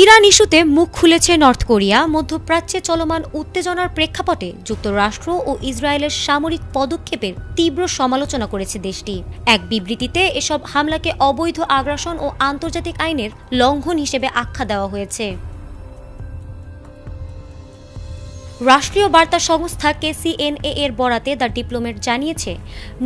Iran ইস্যুতে মুখ খুলেছে নর্থ কোরিয়া। মধ্যপ্রাচ্যে চলমান উত্তেজনার প্রেক্ষাপটে যুক্তরাষ্ট্র ও ইসরায়েলের সামরিক পদক্ষেপের তীব্র সমালোচনা করেছে দেশটি। এক বিবৃতিতে এসব হামলাকে অবৈধ আগ্রাসন ও আন্তর্জাতিক আইনের লঙ্ঘন হিসেবে আখ্যা দেওয়া হয়েছে। রাষ্ট্রীয় বার্তা সংস্থা KCNA এর বরাতে দ্য ডিপ্লোমেট জানিয়েছে,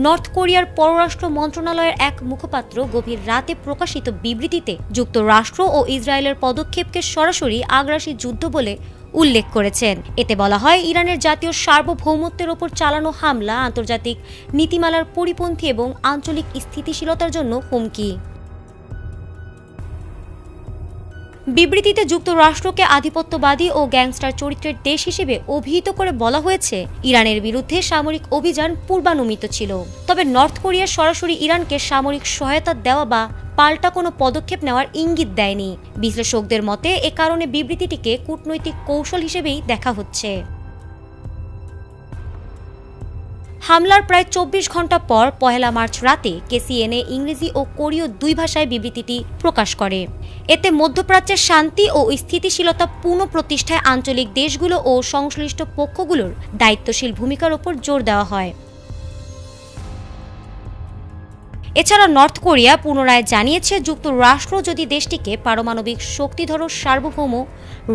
নর্থ কোরিয়ার পররাষ্ট্র মন্ত্রণালয়ের এক মুখপাত্র গভীর রাতে প্রকাশিত বিবৃতিতে যুক্তরাষ্ট্র ও ইসরায়েলের পদক্ষেপকে সরাসরি আগ্রাসী যুদ্ধ বলে উল্লেখ করেছেন। এতে বলা হয়, ইরানের জাতীয় সার্বভৌমত্বের ওপর চালানো হামলা আন্তর্জাতিক নীতিমালার পরিপন্থী এবং আঞ্চলিক স্থিতিশীলতার জন্য হুমকি। বিবৃতিতে যুক্তরাষ্ট্রকে আধিপত্যবাদী ও গ্যাংস্টার চরিত্রের দেশ হিসেবে অভিহিত করে বলা হয়েছে, ইরানের বিরুদ্ধে সামরিক অভিযান পূর্বানুমিত ছিল, তবে নর্থ কোরিয়া সরাসরি ইরানকে সামরিক সহায়তা দেওয়া বা পাল্টা কোনো পদক্ষেপ নেওয়ার ইঙ্গিত দেয়নি। বিশ্লেষকদের মতে এ কারণে বিবৃতিটিকে কূটনৈতিক কৌশল হিসেবেই দেখা হচ্ছে। হামলার প্রায় ২৪ ঘণ্টা পর ১ মার্চ রাতে KCNA ইংরেজি ও কোরীয় দুই ভাষায় বিবৃতিটি প্রকাশ করে। এতে মধ্যপ্রাচ্যের শান্তি ও স্থিতিশীলতা পুনঃপ্রতিষ্ঠায় আঞ্চলিক দেশগুলো ও সংশ্লিষ্ট পক্ষগুলোর দায়িত্বশীল ভূমিকার ওপর জোর দেওয়া হয়। এছাড়া নর্থ কোরিয়া পুনরায় জানিয়েছে, যুক্তরাষ্ট্র যদি দেশটিকে পারমাণবিক শক্তিধর সার্বভৌম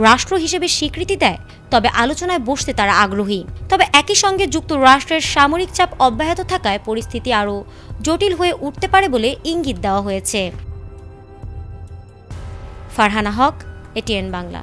রাষ্ট্র হিসেবে স্বীকৃতি দেয় তবে আলোচনায় বসতে তারা আগ্রহী। তবে একই সঙ্গে যুক্তরাষ্ট্রের সামরিক চাপ অব্যাহত থাকায় পরিস্থিতি আরও জটিল হয়ে উঠতে পারে বলে ইঙ্গিত দেওয়া হয়েছে। ফারহানা হক, ATN বাংলা।